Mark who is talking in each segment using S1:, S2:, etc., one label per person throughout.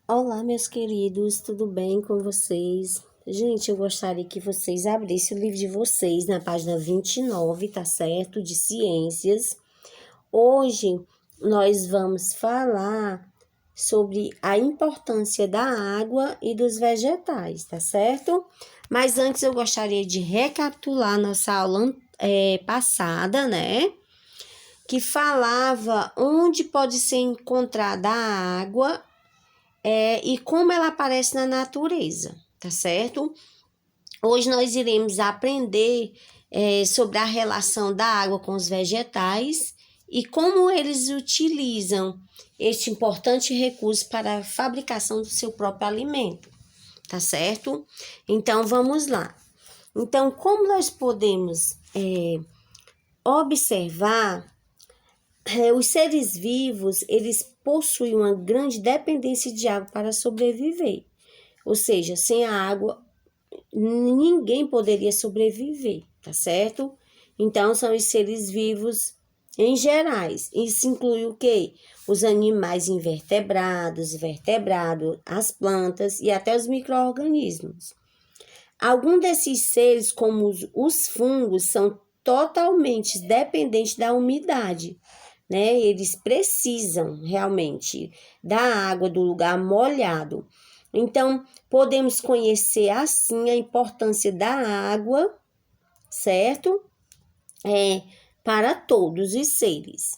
S1: Olá, meus queridos, tudo bem com vocês? Gente, eu gostaria que vocês abrissem o livro de vocês na página 29, tá certo? De ciências. Hoje nós vamos falar sobre a importância da água e dos vegetais, tá certo? Mas antes eu gostaria de recapitular nossa aula passada, né? Que falava onde pode ser encontrada a água e como ela aparece na natureza, tá certo? Hoje nós iremos aprender sobre a relação da água com os vegetais e como eles utilizam este importante recurso para a fabricação do seu próprio alimento, tá certo? Então vamos lá. Então, como nós podemos observar, os seres vivos, eles possuem uma grande dependência de água para sobreviver. Ou seja, sem a água, ninguém poderia sobreviver, tá certo? Então, são os seres vivos em gerais. Isso inclui o quê? Os animais invertebrados, vertebrados, as plantas e até os micro-organismos. Alguns desses seres, como os fungos, são totalmente dependentes da umidade, né? Eles precisam realmente da água do lugar molhado. Então, podemos conhecer assim a importância da água, certo? Para todos os seres.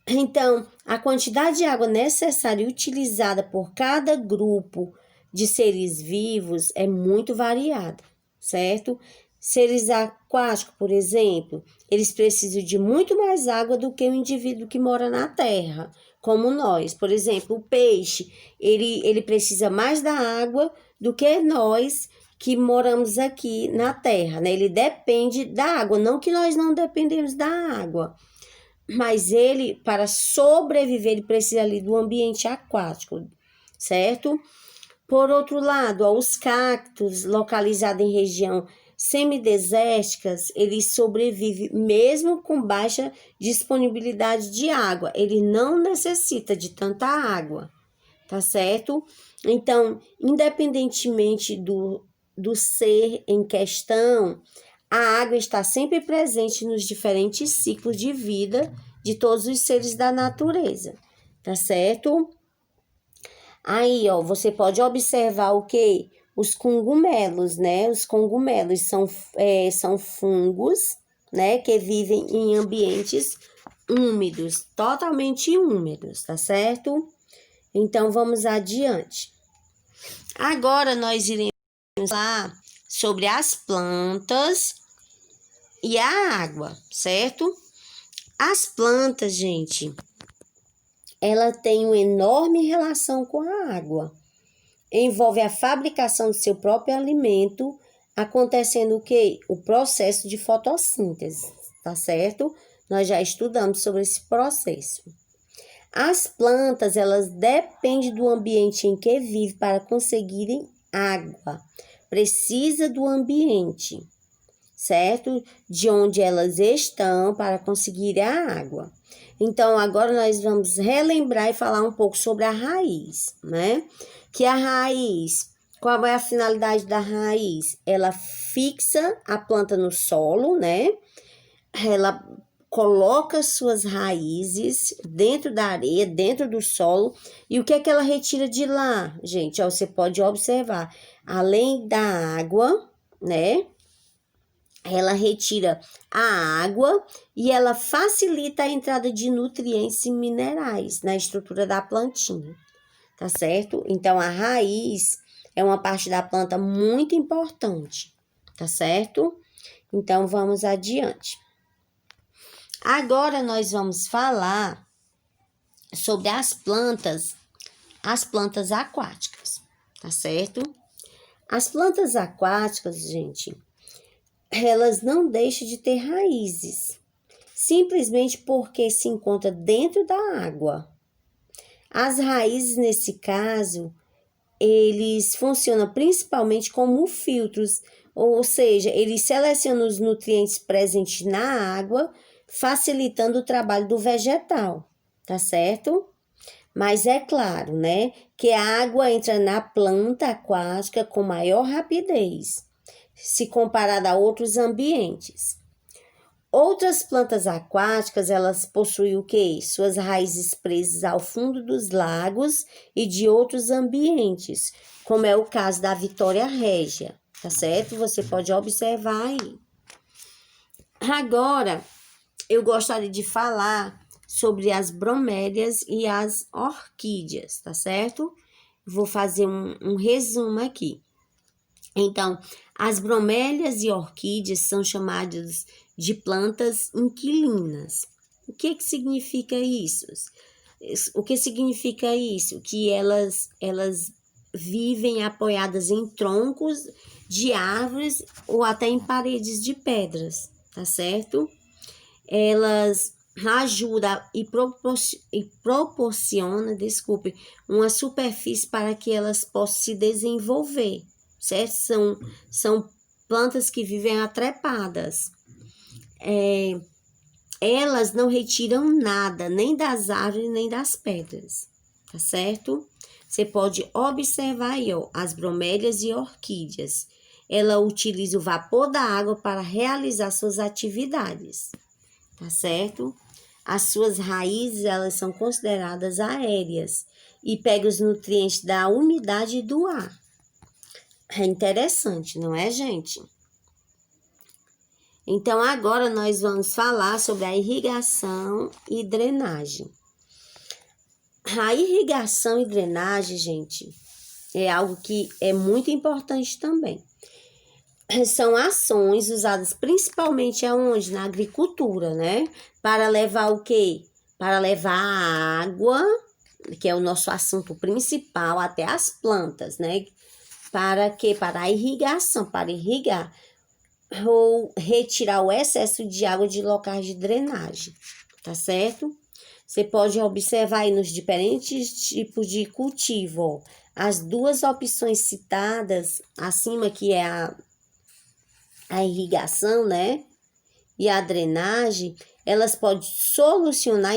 S1: Então, a quantidade de água necessária utilizada por cada grupo de seres vivos é muito variada, certo? Seres aquáticos, por exemplo, eles precisam de muito mais água do que o indivíduo que mora na terra, como nós. Por exemplo, o peixe, ele precisa mais da água do que nós que moramos aqui na terra, né? Ele depende da água, não que nós não dependemos da água, mas ele, para sobreviver, ele precisa ali do ambiente aquático, certo? Por outro lado, os cactos localizados em região semidesérticas, eles sobrevivem mesmo com baixa disponibilidade de água. Ele não necessita de tanta água, tá certo? Então, independentemente do ser em questão, a água está sempre presente nos diferentes ciclos de vida de todos os seres da natureza, tá certo? Aí, ó, você pode observar o quê? Os cogumelos, né? Os cogumelos são fungos, né? Que vivem em ambientes úmidos, totalmente úmidos, tá certo? Então, vamos adiante. Agora, nós iremos falar sobre as plantas e a água, certo? As plantas, gente, ela tem uma enorme relação com a água. Envolve a fabricação do seu próprio alimento, acontecendo o quê? O processo de fotossíntese, tá certo? Nós já estudamos sobre esse processo. As plantas, elas dependem do ambiente em que vivem para conseguirem água. Precisa do ambiente, certo? De onde elas estão para conseguir a água. Então, agora nós vamos relembrar e falar um pouco sobre a raiz, né? Que a raiz, qual é a finalidade da raiz? Ela fixa a planta no solo, né? Ela coloca suas raízes dentro da areia, dentro do solo. E o que é que ela retira de lá, gente? Ó, você pode observar, além da água, né? Ela retira a água e ela facilita a entrada de nutrientes e minerais na estrutura da plantinha, tá certo? Então, a raiz é uma parte da planta muito importante, tá certo? Então, vamos adiante. Agora, nós vamos falar sobre as plantas aquáticas, tá certo? As plantas aquáticas, gente, elas não deixam de ter raízes, simplesmente porque se encontra dentro da água. As raízes, nesse caso, eles funcionam principalmente como filtros, ou seja, eles selecionam os nutrientes presentes na água, facilitando o trabalho do vegetal, tá certo? Mas é claro, né, que a água entra na planta aquática com maior rapidez, se comparada a outros ambientes. Outras plantas aquáticas, elas possuem o quê? Suas raízes presas ao fundo dos lagos e de outros ambientes, como é o caso da Vitória régia, tá certo? Você pode observar aí. Agora, eu gostaria de falar sobre as bromélias e as orquídeas, tá certo? Vou fazer um resumo aqui. Então, as bromélias e orquídeas são chamadas de plantas inquilinas. O que significa isso? O que significa isso? Que elas vivem apoiadas em troncos de árvores ou até em paredes de pedras, tá certo? Elas ajudam e proporciona, uma superfície para que elas possam se desenvolver, certo? São plantas que vivem atrepadas. Elas não retiram nada, nem das árvores, nem das pedras, tá certo? Você pode observar aí, ó, as bromélias e orquídeas. Ela utiliza o vapor da água para realizar suas atividades, tá certo? As suas raízes, elas são consideradas aéreas e pegam os nutrientes da umidade do ar. É interessante, não é, gente? Então, agora nós vamos falar sobre a irrigação e drenagem. A irrigação e drenagem, gente, é algo que é muito importante também. São ações usadas principalmente aonde? Na agricultura, né? Para levar o quê? Para levar a água, que é o nosso assunto principal, até as plantas, né? Para quê? Para a irrigação, para irrigar ou retirar o excesso de água de locais de drenagem, tá certo? Você pode observar aí nos diferentes tipos de cultivo, ó, as duas opções citadas acima, que é a irrigação, né? E a drenagem, elas podem solucionar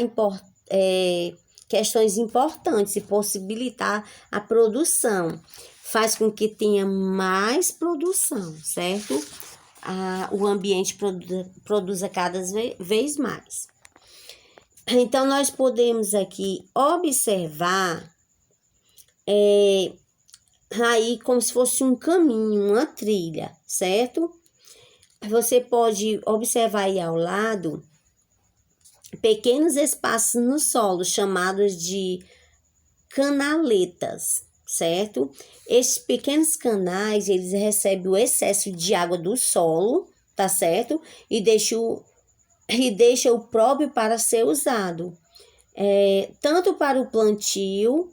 S1: questões importantes e possibilitar a produção. Faz com que tenha mais produção, certo? O ambiente produza cada vez mais. Então, nós podemos aqui observar aí como se fosse um caminho, uma trilha, certo? Você pode observar aí ao lado pequenos espaços no solo, chamados de canaletas, certo? Esses pequenos canais, eles recebem o excesso de água do solo, tá certo? E deixa o próprio para ser usado, tanto para o plantio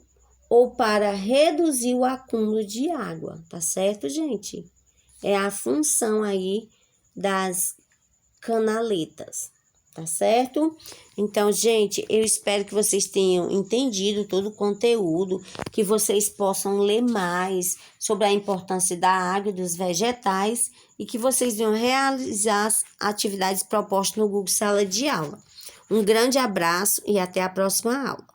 S1: ou para reduzir o acúmulo de água, tá certo, gente? É a função aí das canaletas, tá certo? Então, gente, eu espero que vocês tenham entendido todo o conteúdo, que vocês possam ler mais sobre a importância da água e dos vegetais e que vocês venham realizar as atividades propostas no Google Sala de Aula. Um grande abraço e até a próxima aula.